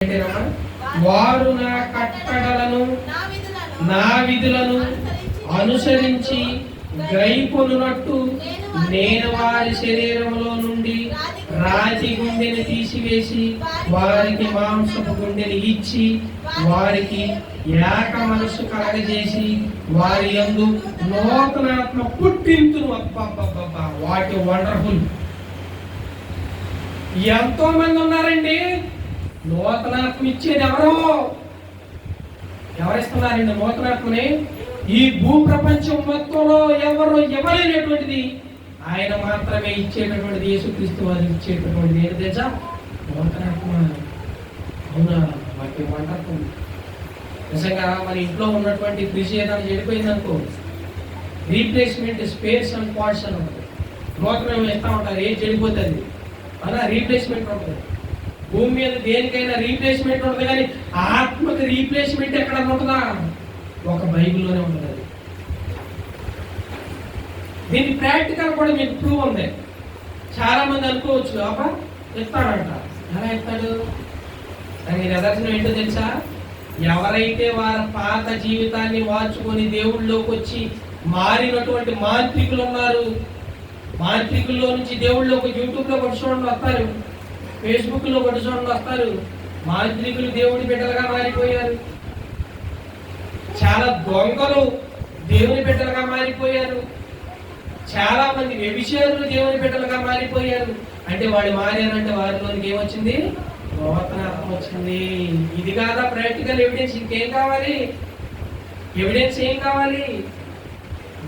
వారు నా కట్టడలను నా విధులను అనుసరించి గైకొనున్నట్టు నేను వారి శరీరంలో నుండి రాతి గుండెని తీసివేసి వారికి మాంసపు గుండెని ఇచ్చి వారికి ఏక మనసు కలగజేసి వారి యందు నూతనాత్మ పుట్టింతును. అబ్బబ్బబ్బబ్బా, వాట్ ఏ వండర్ఫుల్! ఎంతో మంది ఉన్నారండి. నూతనాత్మ ఇచ్చేది ఎవరిస్తున్నారండి నూతనాత్మని? ఈ భూ ప్రపంచం మొత్తంలో ఎవరు ఇవ్వలేనటువంటిది ఆయన మాత్రమే ఇచ్చేటటువంటిది. యేసుక్రీస్తు వారు ఇచ్చేటటువంటిది ఏంటి తెలుసా? నూతనాత్మ. అవునా? వాటి వండర్ఫుల్. నిజంగా మన ఇంట్లో ఉన్నటువంటి ఫ్రిడ్జ్ ఏదైనా చెడిపోయింది అనుకో, రీప్లేస్మెంట్ స్పేర్స్ అండ్ పార్ట్స్ అని ఉంటుంది. నూతనం ఇస్తూ ఉంటారు, ఏం చెడిపోతుంది అలా రీప్లేస్మెంట్ ఉంటుంది. భూమి మీద దేనికైనా రీప్లేస్మెంట్ ఉంటుంది, కానీ ఆత్మకి రీప్లేస్మెంట్ ఎక్కడ ఉంటుందా? ఒక బైబిల్లోనే ఉంటుంది. అది దీని ప్రాక్టికల్ కూడా మీకు ప్రూవ్ ఉంది. చాలా మంది అనుకోవచ్చు, అబ్బా ఇస్తాడంట. ఎలా ఇస్తాడు? దానికి నిదర్శనం ఏంటో తెలుసా? ఎవరైతే వారి పాత జీవితాన్ని వార్చుకొని దేవుళ్ళలోకి వచ్చి మారినటువంటి మాంత్రికులు ఉన్నారు. మాంత్రికుల్లో నుంచి దేవుళ్ళలోకి యూట్యూబ్లో కొట్టి చూడండి వస్తారు, ఫేస్బుక్లో కొట్టి చూడండి వస్తారు. మాంత్రికులు దేవుడి బిడ్డలుగా మారిపోయారు. చాలా దొంగలు దేవుని బిడ్డలుగా మారిపోయారు. చాలా మంది వ్యభిచారులు దేవుని బిడ్డలుగా మారిపోయారు. అంటే వాడు మారారంటే వారిలోనికి ఏమొచ్చింది? నూతనాత్మ వచ్చింది. ఇది కాదా ప్రాక్టికల్ ఎవిడెన్స్? ఇంకేం కావాలి? ఎవిడెన్స్ ఏం కావాలి?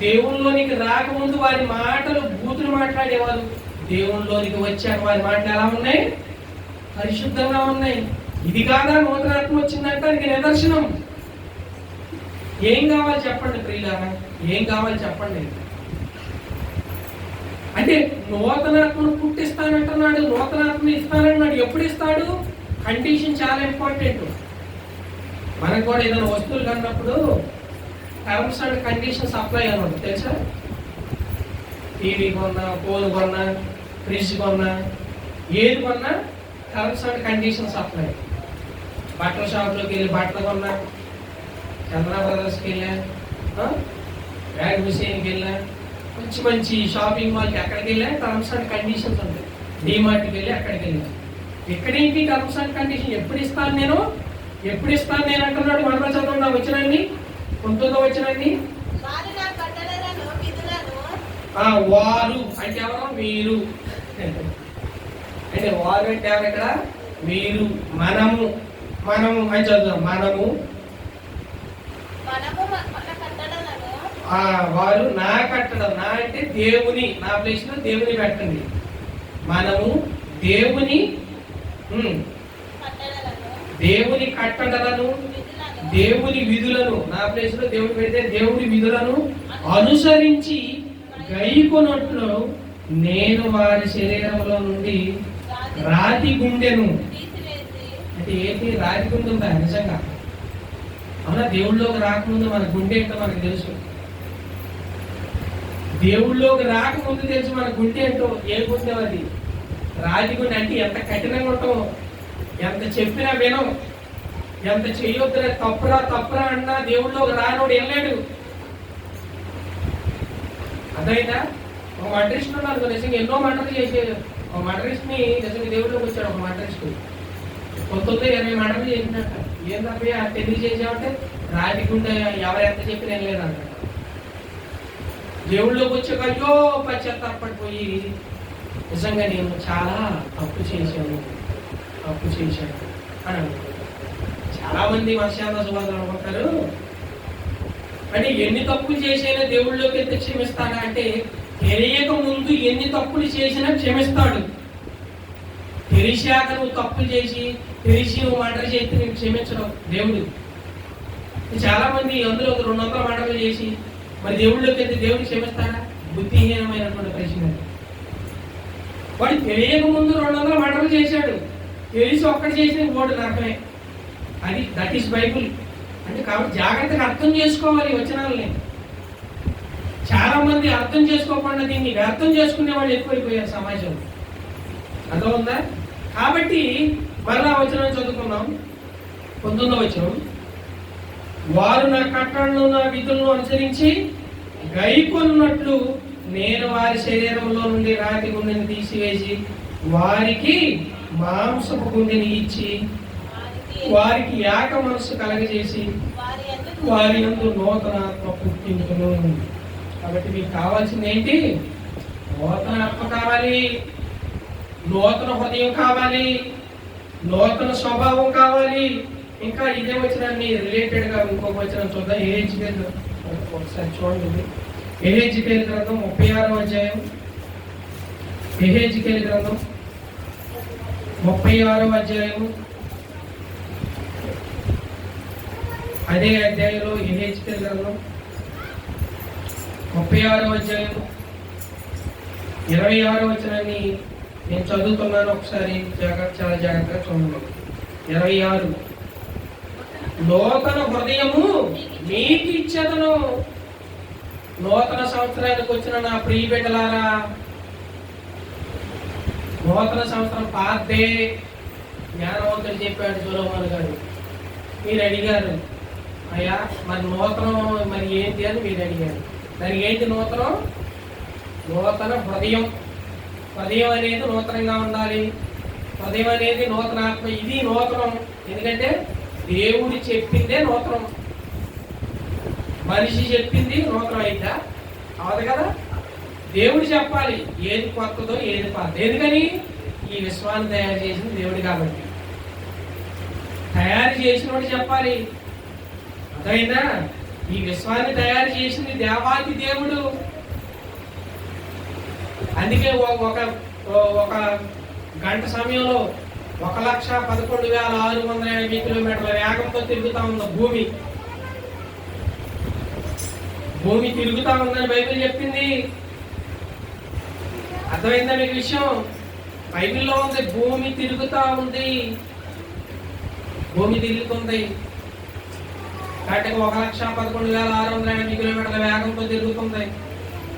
దేవుళ్ళలోనికి రాకముందు వారి మాటలు బూతులు మాట్లాడేవారు. దేవుళ్ళలోనికి వచ్చాక వారి మాటలు ఎలా ఉన్నాయి? పరిశుద్ధంగా ఉన్నాయి. ఇది కాదా నూతనాత్మ వచ్చిందంటే దానికి నిదర్శనం. ఏం కావాలి చెప్పండి ప్రియులారా? ఏం కావాలి చెప్పండి? అంటే నూతనాత్మను పుట్టిస్తానంటున్నాడు, నూతనాత్మ ఇస్తానన్నాడు. ఎప్పుడు ఇస్తాడు? కండిషన్ చాలా ఇంపార్టెంట్. మనకు కూడా ఏదైనా వస్తువులు కన్నప్పుడు టర్మ్స్ అండ్ కండిషన్స్ అప్లై అన్నమాట, తెలుసా? టీవీ కొన్నా, ఫోన్ కొన్నా, ఫ్రిడ్జ్ కొన్నా, ఏది కొన్నా టర్మ్స్ అండ్ కండిషన్స్ అప్లై. బట్టల షాప్లోకి వెళ్ళి బట్టలు కొన్నా, చంద్ర బ్రదర్స్కి వెళ్ళా, బ్యాగ్ హుసేన్కి వెళ్ళా, మంచి మంచి షాపింగ్ మాల్కి ఎక్కడికి వెళ్ళా టర్మ్స్ అండ్ కండిషన్స్ ఉంటాయి. డీమార్ట్కి వెళ్ళి అక్కడికి వెళ్ళా. ఎక్కడేంటి టర్మ్స్ అండ్ కండిషన్? ఎప్పుడు ఇస్తాను నేను అంటున్నాడు. మనలో చదవండి వచ్చినండి, 19వ వచ్చినండి. వారు అంటే ఎవరు? మీరు. అంటే వారు అంటే ఎవరు? ఇక్కడ మీరు, మనము అని చదువుతాం. మనము వారు నా కట్టడం. నా అంటే దేవుని, నా ప్లేస్ లో దేవుని పెట్టండి. మనము దేవుని కట్టడలను, దేవుని విధులను, నా ప్లేస్ లో దేవుని పెడితే దేవుని విధులను అనుసరించి గైకొనట్లు నేను వారి శరీరంలో నుండి రాతి గుండెను. అంటే ఏంటి? రాతి గుండె ఉందా నిజంగా? అవునా? దేవుళ్ళలోకి రాకముందు మన గుండె ఏంటో మనకు తెలుసు. దేవుళ్ళలోకి రాకముందు తెలుసు మన గుండె ఏంటో. ఏ గుండె అది? రాతి గుండె. అంటే ఎంత కఠినంగా ఉంటామో, ఎంత చెప్పినా వినం, ఎంత చెయ్యొద్దురా తప్పురా అన్నా దేవుళ్ళలోకి రానోడు వెళ్ళాడు. అర్థమైందా? ఒక మటరిస్ట్ ఉన్నారు నిజంగా, ఎన్నో మటర్లు చేసేది. ఒక మటరిస్ట్ ని నిజంగా దేవుళ్ళలోకి వచ్చాడు. ఒక మటరిస్ట్ 19-20 మటర్లు చేసినట్ట. ఏం తప్ప తెలివి చేసామంటే రాతి గుండె ఎవరు ఎంత చెప్పినా వెళ్ళలేదంట. దేవుళ్ళలోకి వచ్చాక అయ్యో పశ్చాత్తాపడిపోయి నిజంగా నేను చాలా తప్పు చేశాను అని అనుకుంటారు. చాలా మంది వర్షాల సువాదం అనుకుంటారు. అంటే ఎన్ని తప్పులు చేసినా దేవుళ్ళలోకి ఎంత క్షమిస్తాడా అంటే, తెలియక ముందు ఎన్ని తప్పులు చేసినా క్షమిస్తాడు. తెలిసాక నువ్వు తప్పులు చేసి తెలిసి నువ్వు మర్డర్ చేస్తే నేను క్షమించడం దేవుడు. చాలా మంది అందులో 200 మర్డర్లు చేసి మరి దేవుళ్ళలోకి వెళ్తే దేవుడిని క్షమిస్తాడా? బుద్ధిహీనమైనటువంటి ప్రశ్న. వాడు తెలియక ముందు 200 మర్డర్లు చేశాడు, తెలిసి ఒక్కటి చేసిన వాడు నరకమే. అది దట్ ఈస్ బైబుల్. అంటే కాబట్టి జాగ్రత్తగా అర్థం చేసుకోవాలి వచనాలని. చాలా మంది అర్థం చేసుకోకుండా దీన్ని అర్థం చేసుకునే వాళ్ళు ఎక్కువైపోయారు సమాజంలో. అర్థం ఉందా? కాబట్టి మరలా వచనం చదువుకున్నాం. 19వ వచనం, వారు నా కట్టడలను నా విధులను అనుసరించి గైకొన్నట్లు నేను వారి శరీరంలో నుండి రాతి గుండెని తీసివేసి వారికి మాంసపు గుండెని ఇచ్చి వారికి ఏక మనస్సు కలగజేసి వారి యందు నూతన ఆత్మ పుట్టించును. కాబట్టి మీకు కావాల్సింది ఏంటి? నూతన ఆత్మ కావాలి, నూతన హృదయం కావాలి, నూతన స్వభావం కావాలి. ఇంకా ఇదే వచనాన్ని రిలేటెడ్ గా ఇంకొక వచనం చూద్దాం. ఎహెజ్కేలు ఒకసారి చూడండి. ఎహెజ్కేలు గ్రంథం 36వ అధ్యాయం. ఎహెజ్కేలు గ్రంథం 36వ అధ్యాయం. అదే అధ్యాయంలో ఎహెజ్కేలు గ్రంథం 36వ అధ్యాయం 26వ వచనాన్ని నేను చదువుతున్నాను. ఒకసారి చాలా జాగ్రత్తగా చూడండి. 26, నూతన హృదయము మీకు ఇచ్చేదను. నూతన సంవత్సరానికి వచ్చిన నా ప్రియ బిడ్డలారా, నూతన సంవత్సరం పాతే జ్ఞానవంతులు చెప్పాడు సొలొమోను గారు. మీరు అడిగారు, అయ్యా మరి నూతనం మరి ఏంటి అని మీరు అడిగారు. దానికి ఏంటి నూతనం? నూతన హృదయం. హృదయం అనేది నూతనంగా ఉండాలి. హృదయం అనేది నూతన ఆత్మ. ఇది నూతనం. ఎందుకంటే దేవుడు చెప్పిందే నూతనం. మనిషి చెప్పింది నూతనం అయిద్దా? అవదు కదా. దేవుడు చెప్పాలి ఏది కొత్తదో ఏది పాత. ఎందుకని? ఈ విశ్వాన్ని తయారు చేసింది దేవుడు కాబట్టి. తయారు చేసినోడు చెప్పాలి. అర్థమైందా? ఈ విశ్వాన్ని తయారు చేసింది దేవాది దేవుడు. అందుకే ఒక గంట సమయంలో 1,11,680 కిలోమీటర్ల వేగంతో తిరుగుతా ఉంది భూమి. భూమి తిరుగుతా ఉందని బైబిల్ చెప్పింది. అర్థమైందా మీకు విషయం? బైబిల్లో ఉంది భూమి తిరుగుతా ఉంది. భూమి తిరుగుతుంది కాబట్టి 1,11,680 కిలోమీటర్ల వేగంతో తిరుగుతుంది.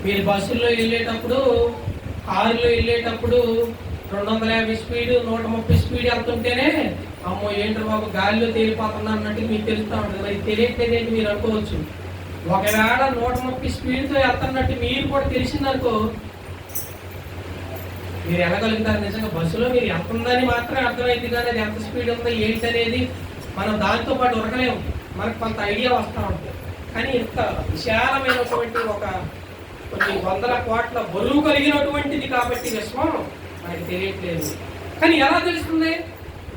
మీరు బస్సుల్లో వెళ్ళేటప్పుడు, కారులో వెళ్ళేటప్పుడు 250 స్పీడ్, 130 స్పీడ్ వెళ్తుంటేనే అమ్మో ఏంటో బాబు గాలిలో తేలిపోతున్నా అన్నట్టు మీకు తెలుస్తూ ఉంటుంది. మరి తెలియట్లేదేంటి మీరు అనుకోవచ్చు. ఒకవేళ 130 స్పీడ్తో వెళ్తున్నట్టు మీరు కూడా తెలిసిందనుకో, మీరు వెళ్ళగలుగుతారు. నిజంగా బస్సులో మీరు వెళ్తుందని మాత్రమే అర్థమైంది, కానీ అది ఎంత స్పీడ్ ఉందో ఏంటి అనేది మనం దాంతో పాటు ఉరకలేము. మనకు కొంత ఐడియా వస్తూ ఉంటుంది. కానీ ఇంత విశాలమైనటువంటి కొన్ని వందల కోట్ల బరువు కలిగినటువంటిది కాబట్టి విశ్వం మనకి తెలియట్లేదు. కానీ ఎలా తెలుస్తుంది?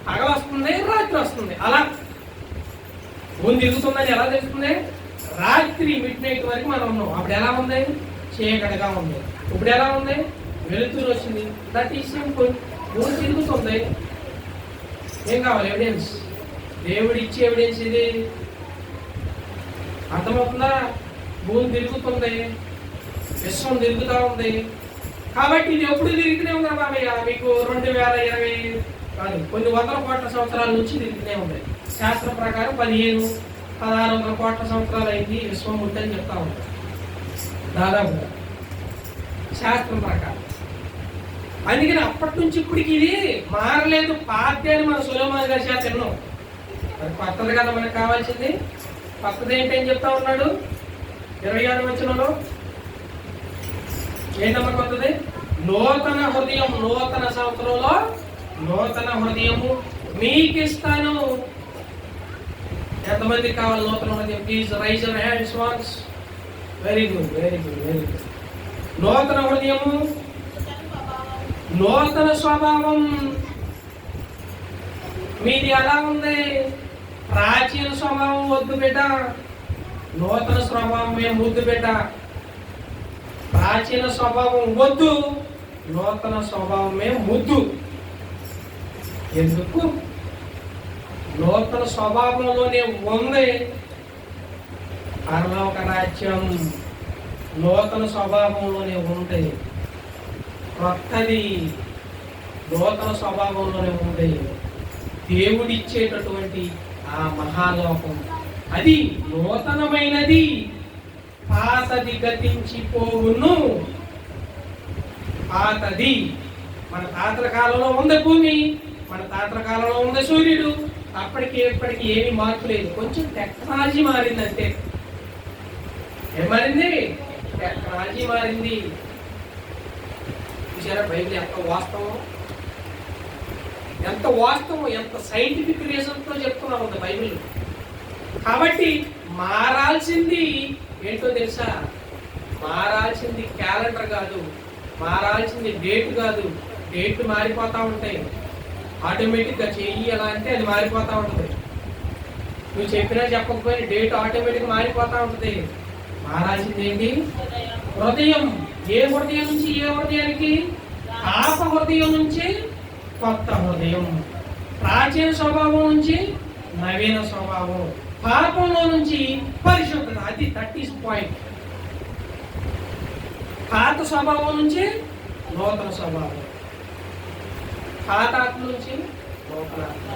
పగలు వస్తుంది, రాత్రి వస్తుంది. అలా భూమి తిరుగుతుందని ఎలా తెలుస్తుంది? రాత్రి మిడ్-నైట్ వరకు మనం ఉన్నాం. అప్పుడు ఎలా ఉంది? చీకటిగా ఉంది. ఇప్పుడు ఎలా ఉంది? వెలుతురు వచ్చింది. That is simple. భూమి తిరుగుతుంది. ఏం కావాలి? ఎవిడెన్స్. దేవుడు ఇచ్చే ఎవిడెన్స్ ఇది. అర్థమవుతుందా? భూమి తిరుగుతుంది, విశ్వం తిరుగుతూ ఉంది. కాబట్టి ఇది ఎప్పుడు తిరుగుతూనే ఉంది బాబయ్య. మీకు 2020 కాదు, కొన్ని వందల కోట్ల సంవత్సరాల నుంచి తిరుగుతూనే ఉంది. శాస్త్రం ప్రకారం 1500-1600 కోట్ల సంవత్సరాలు అయింది విశ్వం ఉందని చెప్తా ఉంటారు దాదాపుగా శాస్త్రం ప్రకారం. అందుకని అప్పటి నుంచి ఇప్పటికి ఇది మారలేదు. పాతే అని మన సొలొమోను గారి చేత విన్నాం. మరి కొత్తది కదా మనకు కావాల్సింది. కొత్తది ఏంటని చెప్తా ఉన్నాడు 26వ వచనంలో. ఏంటమ్మా కొత్తది? నూతన హృదయం. నూతన సంవత్సరంలో నూతన హృదయము మీకు ఇస్తాను. ఎంతమందికి కావాలి నూతన హృదయం? Please rise your hands once. Very good, very good, very good. నూతన హృదయము, నూతన స్వభావం. మీది ఎలా ఉంది? ప్రాచీన స్వభావం వద్దు బిడ్డ, నూతన స్వభావమే ముద్దు బిడ్డ. ప్రాచీన స్వభావం వద్దు, నూతన స్వభావమే ముద్దు. ఎందుకు? నూతన స్వభావంలోనే ఉంది పరలోక రాజ్యం. నూతన స్వభావంలోనే ఉంది. కొత్తది నూతన స్వభావంలోనే ఉంది. దేవుడిచ్చేటటువంటి ఆ మహాలోకం అది నూతనమైనది. పాతది గతించిపోవును. పాతది మన తాతల కాలంలో ఉంది భూమి, మన తాతల కాలంలో ఉన్న సూర్యుడు. అప్పటికి ఇప్పటికి ఏమీ మార్పు లేదు, కొంచెం టెక్నాలజీ మారిందంటే. ఏం మారింది? టెక్నాలజీ మారింది. చూసారా బైబిల్ ఎంత వాస్తవం, ఎంత వాస్తవం, ఎంత సైంటిఫిక్ రీజన్తో చెప్తున్నాం ఉంది బైబిల్. కాబట్టి మారాల్సింది ఏంటో తెలుసా? మారాల్సింది క్యాలెండర్ కాదు, మారాల్సింది డేట్ కాదు. డేట్లు మారిపోతూ ఉంటాయి, ఆటోమేటిక్గా చెయ్యి ఎలా అంటే అది మారిపోతూ ఉంటుంది. నువ్వు చెప్పినా చెప్పకపోయినా డేట్ ఆటోమేటిక్గా మారిపోతూ ఉంటుంది. మారాల్సింది ఏంటి? హృదయం. ఏ హృదయం నుంచి ఏ హృదయానికి? పాప హృదయం నుంచి కొత్త హృదయం, ప్రాచీన స్వభావం నుంచి నవీన స్వభావం, పాపంలో నుంచి పరిశుద్ధత. అది 30 పాయింట్. పాత స్వభావం నుంచి నూతన స్వభావం, పాత ఆత్మ నుంచి నూతన ఆత్మ.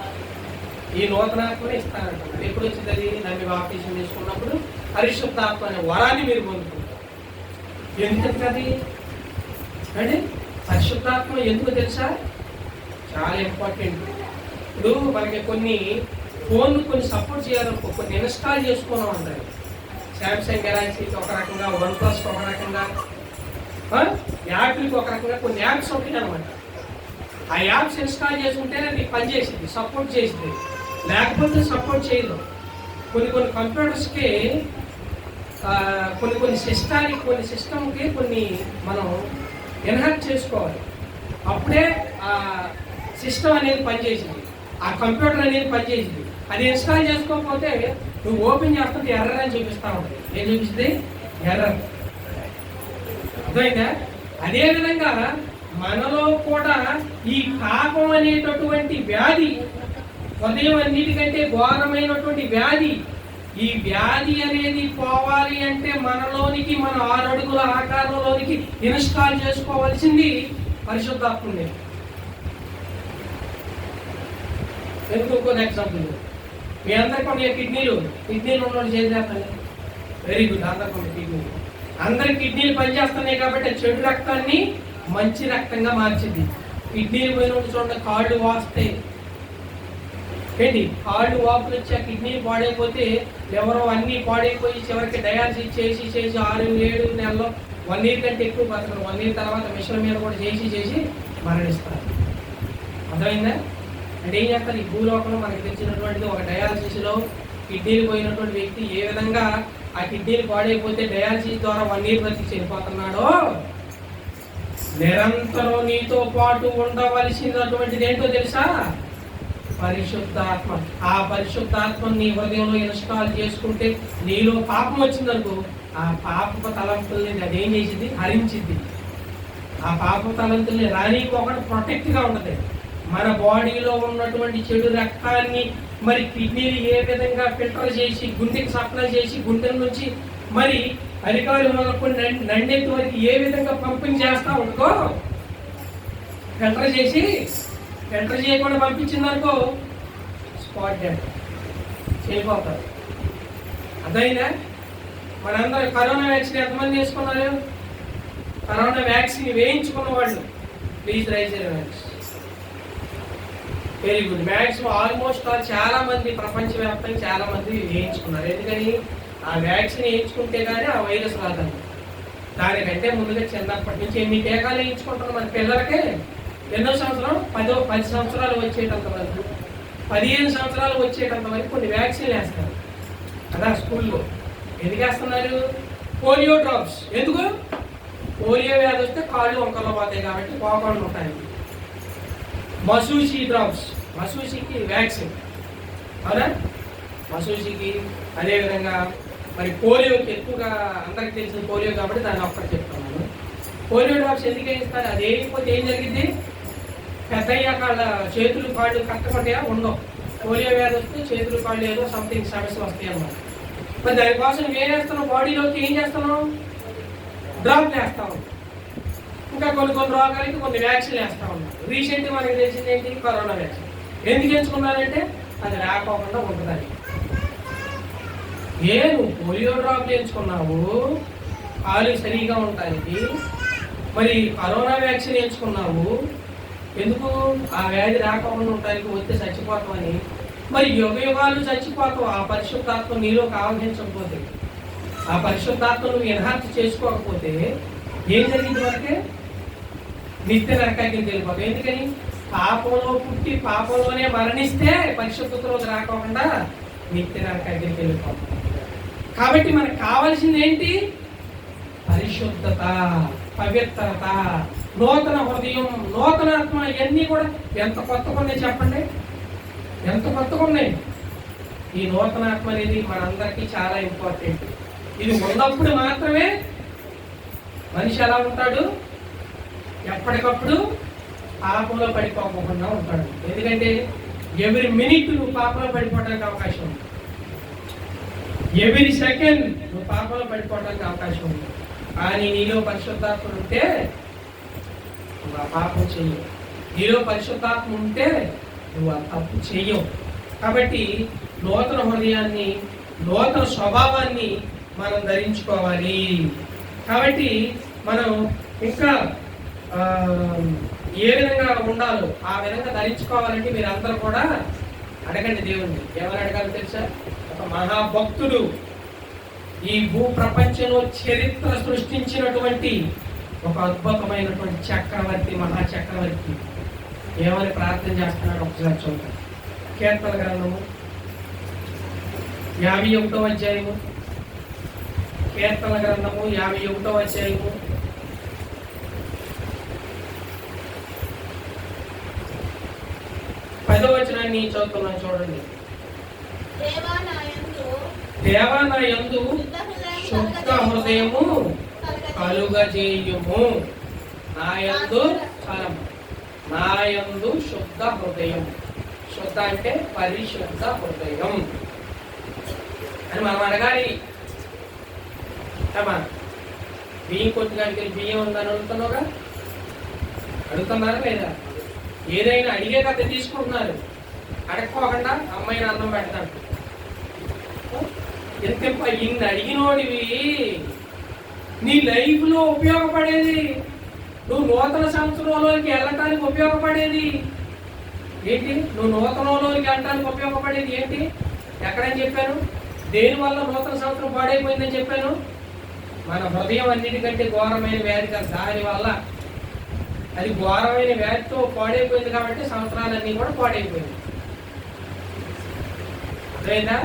ఈ నూతన ఆత్మనే ఇస్తానంటున్నాడు. ఎప్పుడు వచ్చింది అది? నమ్మి బాప్తిసం తీసుకున్నప్పుడు పరిశుద్ధాత్మ అనే వరాన్ని మీరు పొందుకుంటారు. ఎందుకంటే అది అంటే పరిశుద్ధాత్మ ఎందుకు తెలుసా? చాలా ఇంపార్టెంట్. ఇప్పుడు మనకి కొన్ని ఫోన్లు కొన్ని సపోర్ట్ చేయాలనుకో, కొన్ని ఇన్స్టాల్ చేసుకున్నాం అంటారు. శాంసంగ్ గెలాక్సీకి ఒక రకంగా, వన్ ప్లస్ ఒక రకంగా, యాపిల్కి ఒక రకంగా కొన్ని యాప్స్ ఉంటాయి అనమాట. ఆ యాప్స్ ఇన్స్టాల్ చేసుకుంటేనే అది పనిచేసింది, సపోర్ట్ చేసింది, లేకపోతే సపోర్ట్ చేయదు. కొన్ని కంప్యూటర్స్కి కొన్ని సిస్టమ్కి కొన్ని మనం ఎన్హాన్స్ చేసుకోవాలి. అప్పుడే ఆ సిస్టమ్ అనేది పనిచేసింది, ఆ కంప్యూటర్ అనేది పనిచేసింది. అది ఇన్స్టాల్ చేసుకోకపోతే నువ్వు ఓపెన్ చేస్తుంటే ఎర్రర్ అని చూపిస్తూ ఉంటుంది. ఏం చూపిస్తుంది? ఎర్రర్. అర్థమైందా? అదేవిధంగా మనలో కూడా ఈ పాపం అనేటటువంటి వ్యాధి, హృదయం అన్నిటికంటే ఘోరమైనటువంటి వ్యాధి, ఈ వ్యాధి అనేది పోవాలి అంటే మనలోనికి, మన 6 అడుగుల ఆకారంలోనికి ఇన్స్టాల్ చేసుకోవాల్సింది పరిశుద్ధాత్ముడే. ఇంకొక ఎగ్జాంపుల్, మీ అందరికీ ఉండే కిడ్నీలు ఉన్నోళ్ళు చేసేస్తాను. Very good. అందరికీ ఉండే కిడ్నీలు, అందరి కిడ్నీలు పనిచేస్తున్నాయి కాబట్టి చెడు రక్తాన్ని మంచి రక్తంగా మార్చింది. కిడ్నీలు పోయిన చూడండి, కాళ్ళు వాస్తే ఏంటి, కాళ్ళు వాపులు వచ్చి ఆ కిడ్నీలు పాడైపోతే ఎవరో అన్నీ పాడైపోయి చివరికి డయాలసిస్ చేసి 6-7 నెలల్లో 1 year కంటే ఎక్కువ బతకరు. 1 year తర్వాత మిషన్ మీద కూడా చేసి మరణిస్తారు. అర్థమైందా? అంటే ఏం చేస్తారు? ఈ భూలోకంలో మనకి తెచ్చినటువంటిది ఒక డయాలసిస్లో కిడ్నీలు పోయినటువంటి వ్యక్తి ఏ విధంగా ఆ కిడ్నీలు పాడైపోతే డయాలసిస్ ద్వారా 1 year బతికి చనిపోతున్నాడో, నిరంతరం నీతో పాటు ఉండవలసినటువంటిది ఏంటో తెలుసా? పరిశుద్ధాత్మ. ఆ పరిశుద్ధాత్మ నీ హృదయంలో ఇన్స్టాల్ చేసుకుంటే నీలో పాపం వచ్చిందనుకో, ఆ పాప తలంపుల్ని అదేం చేసింది? హరించింది. ఆ పాప తలంపుల్ని రానిపోకుండా ప్రొటెక్ట్గా ఉంటుంది. మన బాడీలో ఉన్నటువంటి చెడు రక్తాన్ని మరి కిడ్నీలు ఏ విధంగా ఫిల్టర్ చేసి గుండెకి సప్లై చేసి, గుండెల నుంచి మరి అధికారులు మొదలుకొని నండెత్తి వరకు ఏ విధంగా పంపింగ్ చేస్తా ఉంటుకో, ఫిల్టర్ చేయకుండా పంపించిందనుకో స్పాట్ డెత్, చనిపోతారు. అదైనా మనందరూ కరోనా వ్యాక్సిన్ ఎంతమంది వేసుకున్నారు? కరోనా వ్యాక్సిన్ వేయించుకున్న వాళ్ళు please rise your hands. Very good. Maximum almost చాలా మంది ప్రపంచవ్యాప్తంగా చాలా మంది వేయించుకున్నారు. ఎందుకని? ఆ వ్యాక్సిన్ వేయించుకుంటే కానీ ఆ వైరస్ రాదండి. దానికంటే ముందుగా చిన్నప్పటి నుంచి ఎన్ని టీకాలు వేయించుకుంటున్నాం మన పిల్లలకే. ఎన్నో సంవత్సరం? 10 సంవత్సరాలు వచ్చేటంత వరకు, 15 సంవత్సరాలు వచ్చేటంత వరకు కొన్ని వ్యాక్సిన్లు వేస్తారు కదా స్కూల్లో. ఎందుకు వేస్తున్నారు? Polio drops. ఎందుకు? పోలియో వ్యాధి వస్తే కాళ్ళు వంకల్లో పోతాయి కాబట్టి పోకుండా ఉంటాయి. మసూచి డ్రాప్స్, మసూచికి వ్యాక్సిన్ అవునా? మసూచికి. అదేవిధంగా మరి పోలియోకి ఎక్కువగా అందరికి తెలిసిన పోలియో కాబట్టి దాన్ని ఒక్కటి చెప్తున్నాను. పోలియో డ్రాప్స్ ఎందుకు వేస్తారు? అది వేయకపోతే ఏం జరిగింది? పెద్దయ్యాక చేతులు కాళ్ళు కట్టకుంటే ఉండవు. పోలియో వ్యాధి వస్తే చేతులు కాళ్ళు ఏదో సంథింగ్ సమస్యలు వస్తాయి అన్నమాట. మరి దానికోసం ఏం చేస్తున్నాం? బాడీలోకి ఏం చేస్తున్నాం? డ్రాప్ వేస్తాం. ఇంకా కొన్ని రోగాలకి కొన్ని వ్యాక్సిన్లు వేస్తూ ఉన్నాం. రీసెంట్గా మనకి తెలిసింది ఏంటి? Corona vaccine. ఎందుకు ఎంచుకున్నారంటే అది రాకోకుండా ఉంటుందని. నువ్వు పోలియో డ్రాప్ ఎంచుకున్నావు, కాళ్ళు సరిగా ఉంటాయి. మరి కరోనా వ్యాక్సిన్ ఎంచుకున్నావు, ఎందుకు? ఆ వ్యాధి రాకుండా ఉండడానికి వస్తే చచ్చిపోతామని. మరి యుగ యుగాలు చచ్చిపోతావు ఆ పరిశుద్ధాత్మ నీలో ఆవహించకపోతే, ఆ పరిశుద్ధాత్మ నువ్వు ఎన్హాన్స్ చేసుకోకపోతే ఏం జరిగింది వరకే? నిత్య నరకానికి వెళ్ళిపోతావు. ఎందుకని? పాపంలో పుట్టి పాపంలోనే మరణిస్తే పరిశుద్ధతలోకి రాకుండా నిత్య నరకానికి వెళ్ళిపోతాం. కాబట్టి మనకు కావాల్సింది ఏంటి? పరిశుద్ధత, పవిత్రత, నూతన హృదయం, నూతనాత్మ. ఇవన్నీ కూడా ఎంత కొత్తగా ఉన్నాయి చెప్పండి, ఎంత కొత్తగా ఉన్నాయి. ఈ నూతనాత్మ అనేది మనందరికీ చాలా ఇంపార్టెంట్. ఇది ఉన్నప్పుడు మాత్రమే మనిషి ఎలా ఉంటాడు? ఎప్పటికప్పుడు పాపంలో పడిపోకుండా ఉంటాడు. ఎందుకంటే ఎవ్రీ మినిట్ నువ్వు పాపంలో పడిపోవడానికి అవకాశం ఉంది, ఎవ్రీ సెకండ్ నువ్వు పాపంలో పడిపోవడానికి అవకాశం ఉంది. కానీ నీలో పరిశుద్ధాత్మ ఉంటే నువ్వు ఆ పాపం చెయ్యవు. నీలో పరిశుద్ధాత్మ ఉంటే నువ్వు ఆ తప్పు చెయ్యవు. కాబట్టి నూతన హృదయాన్ని, నూతన స్వభావాన్ని మనం ధరించుకోవాలి. కాబట్టి మనం ఇంకా ఏ విధంగా ఉండాలో ఆ విధంగా ధరించుకోవాలంటే మీరు అందరూ కూడా అడగండి దేవుణ్ణి. ఎవరు అడగాలి తెలుసా? ఒక మహాభక్తుడు, ఈ భూ ప్రపంచంలో చరిత్ర సృష్టించినటువంటి ఒక అద్భుతమైనటువంటి చక్రవర్తి, మహాచక్రవర్తి ఏమని ప్రార్థన చేస్తున్నాడు ఒకసారి చూద్దాం. కీర్తన గ్రంథము 51వ అధ్యాయము, కీర్తన గ్రంథము 51వ అధ్యాయము 10వ వచనాన్ని చదువుతున్నాను చూడండి. దేవా నా యందు శుద్ధ హృదయము కలుగజేయుము. నా యందు శుద్ధ హృదయం. శుద్ధ అంటే పరిశుద్ధ హృదయం అని మనం అడగాలి. బియ్యం కొట్టుకాడికి బియ్యం ఉందని అడుగుతున్నావుగా, అడుగుతున్నారా లేదా? ఏదైనా అడిగే కథ తీసుకుంటున్నారు, అడగకోకుండా అమ్మాయిని అన్నం పెడతాడు. ఎంత ఇన్ని అడిగినోడివి నీ లైఫ్ లో ఉపయోగపడేది, నువ్వు నూతన సంవత్సరంలోకి వెళ్ళటానికి ఉపయోగపడేది ఏంటి? నువ్వు నూతనంలోకి వెళ్ళటానికి ఉపయోగపడేది ఏంటి? ఎక్కడని చెప్పాను? దేనివల్ల నూతన సంవత్సరం పాడైపోయిందని చెప్పాను? మన హృదయం అన్నిటికంటే ఘోరమైన వ్యాధి కాదు, దానివల్ల. అది ఘోరమైన వ్యాధితో పాడైపోయింది కాబట్టి సంవత్సరాలన్నీ కూడా పాడైపోయింది. అర్థమైందా?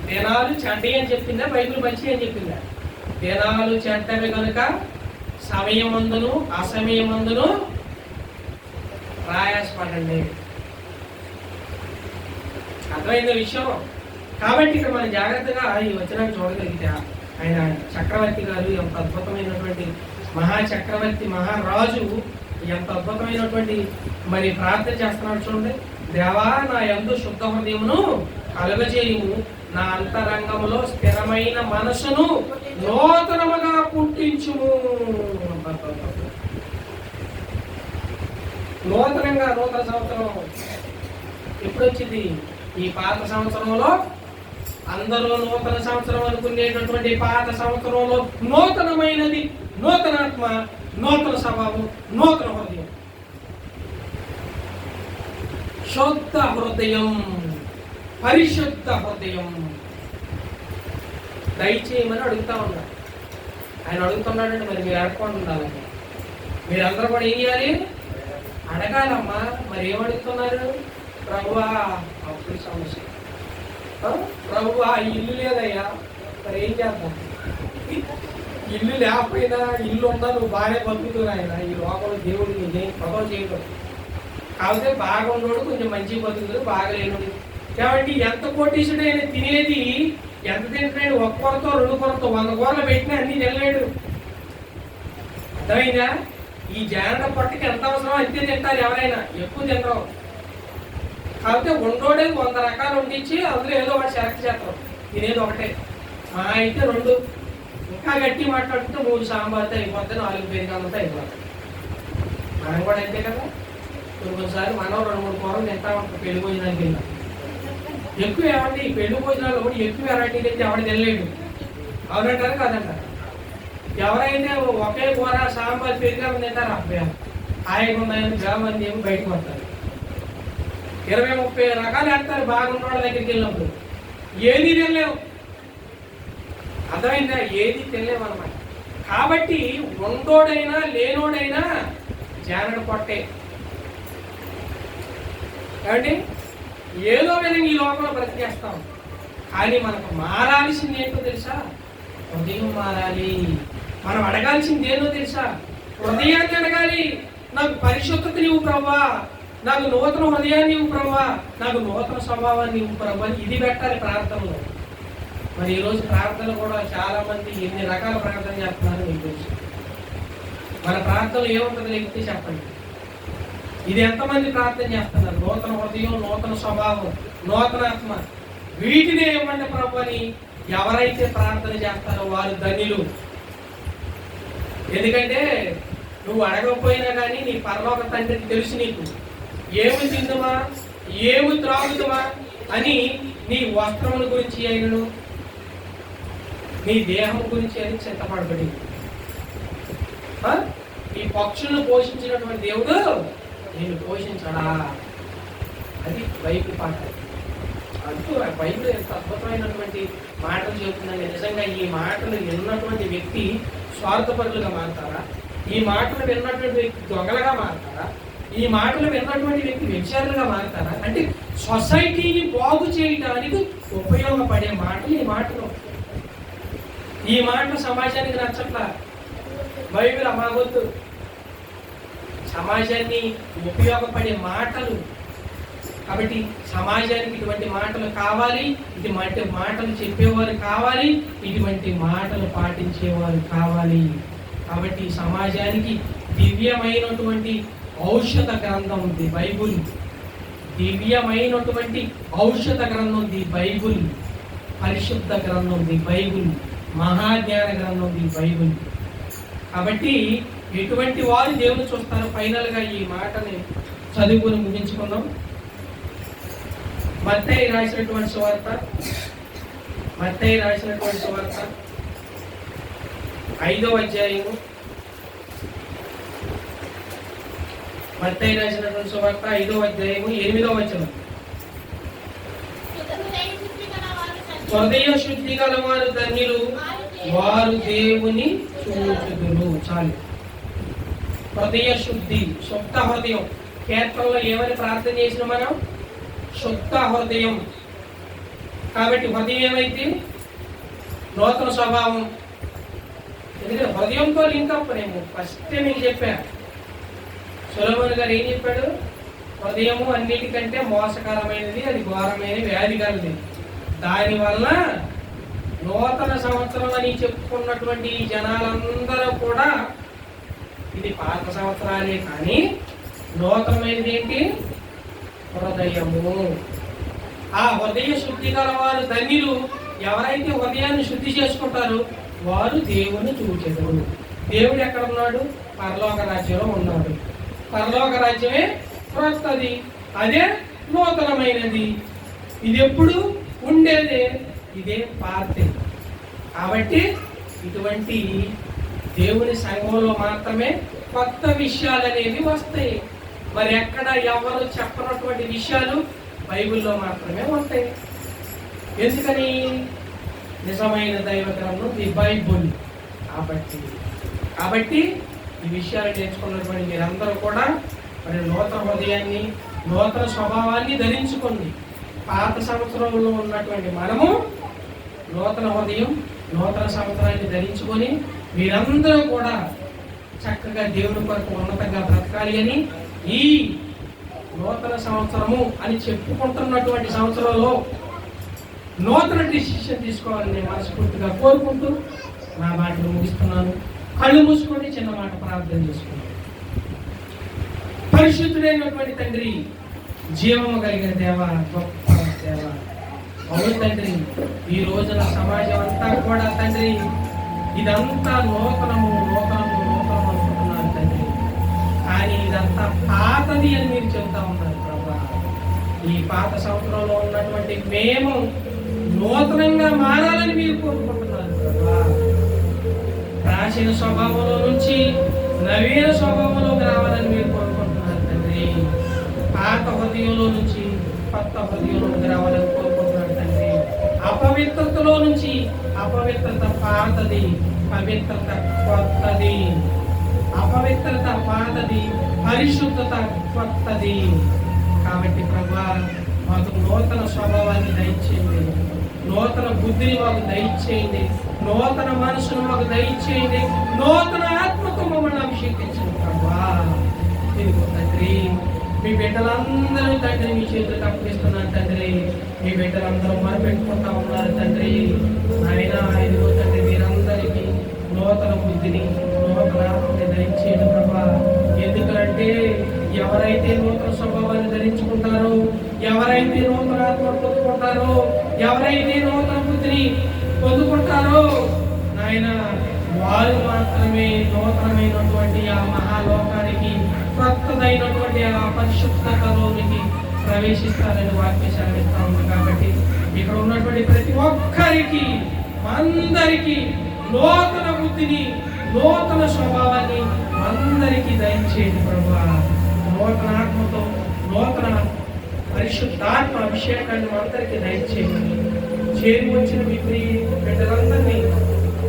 దినాలు చెడ్డవి అని చెప్పిందా బైబిల్? మంచి అని చెప్పిందా? దినాలు చెడ్డవి కనుక సమయమందును అసమయమందును ప్రయాసపడండి. అర్థమైంది విషయం? కాబట్టి ఇక్కడ మనం జాగ్రత్తగా ఈ వచనాన్ని చూడగలిగితే ఆయన చక్రవర్తి గారు ఎంత అద్భుతమైనటువంటి మహాచక్రవర్తి, మహారాజు ఎంత అద్భుతమైనటువంటి మరి ప్రార్థన చేస్తున్నాడు చూడండి. దేవా నా యందు శుద్ధ హృదయమును కలుగజేయుము, నా అంతరంగములో స్థిరమైన మనసును నూతనముగా పుట్టించుము. నూతనంగా, నూతన సంవత్సరం ఎప్పుడు వచ్చింది? ఈ పాత సంవత్సరంలో అందరూ నూతన సంవత్సరం అనుకునేటటువంటి పాత సంవత్సరంలో నూతనమైనది నూతనాత్మ, నూతన స్వభావం, నూతన హృదయం, శుద్ధ హృదయం, పరిశుద్ధ హృదయం దయచేయమని అడుగుతా ఉన్నాడు. ఆయన అడుగుతున్నాడంటే మరి మీరు అడగకుండా ఉండాలండి. మీరందరూ కూడా ఏం చేయాలి? అడగాలమ్మా. మరి ఏమడుగుతున్నారు? ప్రభువా, అప్పుడు సమస్య, ప్రభువా ఇల్లు లేదయ్యా, మరి ఏం చేద్దాం? ఇల్లు లేకపోయినా ఇల్లు ఉందా, నువ్వు బాగానే బతుకుతున్నా ఆయన. ఈ లోకంలో దేవుడు నేను ప్రభావం చేయడం కాకపోతే బాగా ఉన్నోడు కొంచెం మంచి బతుకుతుంది, బాగా లేనుడు. కాబట్టి ఎంత కోటీసుడైనా తినేది ఎంత తింటున్నాడు? ఒక్క కూరతో, రెండు కూరతో, 100 కూరలు పెట్టినా అన్ని తినలేడు. అర్థమైందా? ఈ జానడ పొట్టకి ఎంత అవసరం అంతే తింటారు, ఎవరైనా ఎక్కువ తింటారు. కాకపోతే ఉండోడే 100 రకాలు వండించి అందులో ఏదో ఒకటి సెలెక్ట్ చేస్తాం, తినేది ఒకటే. మా అయితే 2, ఇంకా గట్టి మాట్లాడుతుంటే 3 సాంబార్తో అయిపోతాయి, 4 పెరిగాలతో అయిపోతాయి. మనం కూడా అంతే కదా. కొన్నిసార్లు మనం 2-3 కూరలు తింటా ఉంటాం పెళ్లి భోజనానికి వెళ్ళినా. ఎక్కువ ఏమండి ఈ పెళ్లి భోజనాలు కూడా ఎక్కువ వెరైటీలు అయితే ఎవరు తినలేడు. అవునంటారు కాదంటారు? ఎవరైతే ఒకే కూర సాంబార్ పెరిగాలని తింటారు, అబ్బాయి హాయిగా ఉన్నాయని గ్రామాన్ని ఏమి బయటకు వస్తారు. 20-30 రకాలు వేస్తారు బాగున్న వాళ్ళ దగ్గరికి వెళ్ళినప్పుడు. ఏది తినలేవు, అర్థమైందా? ఏది తినలేవు అన్నమాట. కాబట్టి ఉండోడైనా లేనోడైనా జానడు పొట్టే. కాబట్టి ఏదో విధంగా ఈ లోకంలో బ్రతికేస్తాం. కానీ మనకు మారాల్సింది ఏంటో తెలుసా? హృదయం మారాలి. మనం అడగాల్సింది ఏంటో తెలుసా? హృదయాన్ని అడగాలి. నాకు పరిశుద్ధత నీవు ప్రభా, నాకు నూతన హృదయాన్ని నీవు ప్రభా, నాకు నూతన స్వభావాన్ని నీవు ప్రభా. ఇది పెట్టాలి ప్రార్థనలో. మరి ఈరోజు ప్రార్థన కూడా చాలా మంది ఎన్ని రకాల ప్రార్థన చేస్తున్నారు మీకు తెలుసు. మన ప్రార్థనలు ఏముంటుంది లేకపోతే చెప్పండి. ఇది ఎంతమంది ప్రార్థన చేస్తున్నారు? నూతన హృదయం, నూతన స్వభావం, నూతన ఆత్మ, వీటినే ఏమంటే ప్రభు అని ఎవరైతే ప్రార్థన చేస్తారో వారు ధన్యులు. ఎందుకంటే నువ్వు అడగకపోయినా కానీ నీ పరలోక తండ్రికి తెలుసు నీకు ఏమి తిందుమా, ఏమి త్రాగుదుమా అని, నీ వస్త్రముల గురించి అయినను నీ దేహం గురించి అని చింతపడబడి. ఈ పక్షులను పోషించినటువంటి దేవుడు నేను పోషించడా. అది బైబిల్ పాట. అంటూ బైబిల్ ఎంత అద్భుతమైనటువంటి మాటలు చెబుతుందండి. నిజంగా ఈ మాటలు విన్నటువంటి వ్యక్తి స్వార్థపరులుగా మారుతారా? ఈ మాటలు విన్నటువంటి వ్యక్తి దొంగలుగా మారుతారా? ఈ మాటలు విన్నటువంటి వ్యక్తి వ్యభిచారులుగా మారుతారా? అంటే సొసైటీని బాగు చేయడానికి ఉపయోగపడే మాటలు ఈ మాటలు. ఈ మాటలు సమాజానికి నచ్చట్లా. బైబిల్ అమాగొద్దు. సమాజాన్ని ఉపయోగపడే మాటలు. కాబట్టి సమాజానికి ఇటువంటి మాటలు కావాలి, ఇటువంటి మాటలు చెప్పేవారు కావాలి, ఇటువంటి మాటలు పాటించేవారు కావాలి. కాబట్టి సమాజానికి దివ్యమైనటువంటి ఔషధ గ్రంథం ఉంది బైబుల్. దివ్యమైనటువంటి ఔషధ గ్రంథం ఉంది బైబుల్. పరిశుద్ధ గ్రంథం ఉంది బైబుల్. మహాజ్ఞాన గ్రంథం ఉంది బైబుల్. కాబట్టి ఎటువంటి వారు దేవుని చూస్తారు? ఫైనల్ గా ఈ మాటని చదువుకుని ముగించుకుందాం. మత్తయి రాసినటువంటి సువార్త, మత్తయి రాసినటువంటి సువార్త 5వ అధ్యాయము, మత్తయి రాసినటువంటి సువార్త 5వ అధ్యాయము 8వ వచనం. హృదయ శుద్ధి గల వారు ధన్యులు, వారు దేవుని చూచుదురు. చాలు. హృదయ శుద్ధి, శుద్ధ హృదయం. కీర్తనలో ఏమని ప్రార్థన చేసిన మనం? శుద్ధ హృదయం. కాబట్టి హృదయం ఏమైతే నూతన స్వభావం. ఎందుకంటే హృదయంతో లింకప్. నేను ఫస్ట్ మీకు చెప్పా, సొలొమోను గారు ఏం చెప్పాడు? హృదయము అన్నిటికంటే మోసకరమైనది, అది ఘోరమైన వ్యాధి కలది. దానివల్ల నూతన సంవత్సరం అని చెప్పుకున్నటువంటి జనాలందరూ కూడా ఇది పాత సంవత్సరాలే, కానీ నూతనమైనది ఏంటి? హృదయము. ఆ హృదయ శుద్ధి గల వారు ధన్యులు. ఎవరైతే హృదయాన్ని శుద్ధి చేసుకుంటారో వారు దేవుని చూచెదరు. దేవుడు ఎక్కడ ఉన్నాడు? పరలోక రాజ్యంలో ఉన్నాడు. పరలోక రాజ్యమే క్రొత్తది, అదే నూతనమైనది. ఇది ఎప్పుడు ఉండేదే, ఇదే పాతే. కాబట్టి ఇటువంటి దేవుని సంఘంలో మాత్రమే కొత్త విషయాలు అనేవి వస్తాయి. మరి ఎక్కడ ఎవరు చెప్పనటువంటి విషయాలు బైబిల్లో మాత్రమే ఉంటాయి. ఎందుకని? నిజమైన దైవ గ్రంథం ది బైబుల్. కాబట్టి ఈ విషయాలు నేర్చుకున్నటువంటి మీరందరూ కూడా మరి నూతన హృదయాన్ని, నూతన స్వభావాన్ని ధరించుకోండి. పాత సంవత్సరంలో ఉన్నటువంటి మనము నూతన హృదయం, నూతన సంవత్సరాన్ని ధరించుకొని మీరందరూ కూడా చక్కగా దేవుని కొరకు ఉన్నతంగా బ్రతకాలి అని, ఈ నూతన సంవత్సరము అని చెప్పుకుంటున్నటువంటి సంవత్సరంలో నూతన డిసిషన్ తీసుకోవాలని నేను మనస్ఫూర్తిగా కోరుకుంటూ నా మాటలు ముగిస్తున్నాను. కళ్ళు మూసుకొని చిన్న మాట ప్రార్థన చేసుకున్నాను. పరిశుద్ధుడైనటువంటి తండ్రి, జీవము కలిగిన దేవ, గొప్ప దేవ, అవును తండ్రి, ఈ రోజున సమాజం అంతా కూడా తండ్రి ఇదంతా నూతనము నూతనము నూతనము అనుకుంటున్నారు తండ్రి. కానీ ఇదంతా పాతది అని మీరు చెబుతా ఉన్నారు ప్రభా. ఈ పాత సంవత్సరంలో ఉన్నటువంటి మేము నూతనంగా మారాలని మీరు కోరుకుంటున్నారు ప్రభా. ప్రాచీన స్వభావంలో నుంచి నవీన స్వభావంలోకి రావాలని మీరు కోరుకుంటున్నారు తండ్రి. పాత హృదయంలో నుంచి కొత్త హృదయంలోకి రావాలని కోరుకుంటున్నారు తండ్రి. అపవిత్రతలో నుంచి అపవిత్రత పాతది, పవిత్రత కొత్తది. అపవిత్రత పాతది, పరిశుద్ధత కొత్తది. కాబట్టి ప్రభువా, మాకు నూతన స్వభావాన్ని దయచేయండి, నూతన బుద్ధిని మాకు దయచేయండి, నూతన మనసును మాకు దయచేయండి, నూతన ఆత్మతో మమ్మల్ని అభిషేకించండి ప్రభువా. ఇదిగో తండ్రి, మీ బిడ్డలందరూ తండ్రి మీ చేతులకు అప్పగిస్తున్నాను తండ్రి. మీ బిడ్డలందరూ మొరపెట్టుకుంటా ఉన్నారు తండ్రి. ఆయన ఇదిగో తండ్రి, మీరందరికీ నూతన బుద్ధిని, నూతన ఆత్మని ధరించేది ప్రభా. ఎందుకంటే ఎవరైతే నూతన స్వభావాన్ని ధరించుకుంటారో, ఎవరైతే నూతన ఆత్మను పొందుకుంటారో, ఎవరైతే నూతన బుద్ధిని పొందుకుంటారో నాయన, వారు మాత్రమే నూతనమైనటువంటి ఆ మహాలోకానికి, కొత్తదైనటువంటి ఆ పరిశుద్ధతలోనికి ప్రవేశిస్తారని వాక్యం సెలవిస్తా ఉంది. కాబట్టి ఇక్కడ ఉన్నటువంటి ప్రతి ఒక్కరికి, అందరికీ నూతన బుద్ధిని, నూతన స్వభావాన్ని అందరికీ దయచేయండి ప్రభువా. నూతన ఆత్మతో, నూతన పరిశుద్ధాత్మ అభిషేకాన్ని అందరికీ దయచేయండి. చేరి వచ్చిన మీ బిడ్డలందరినీ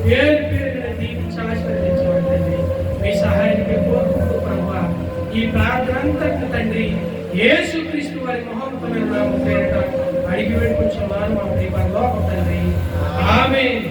పేరు పేరున దీవించి ఆశీర్వదించండి. మీ సహాయానికి కోరుకుంటూ ప్రభువా, ఈ ప్రార్థన అంతటి తండ్రి యేసుక్రీస్తు వారి మహోన్నతమైన నామమున పేరిట అడిగి వేడుకొంచున్నాను మా ప్రియ పరలోకపు తండ్రి. ఆమేన్.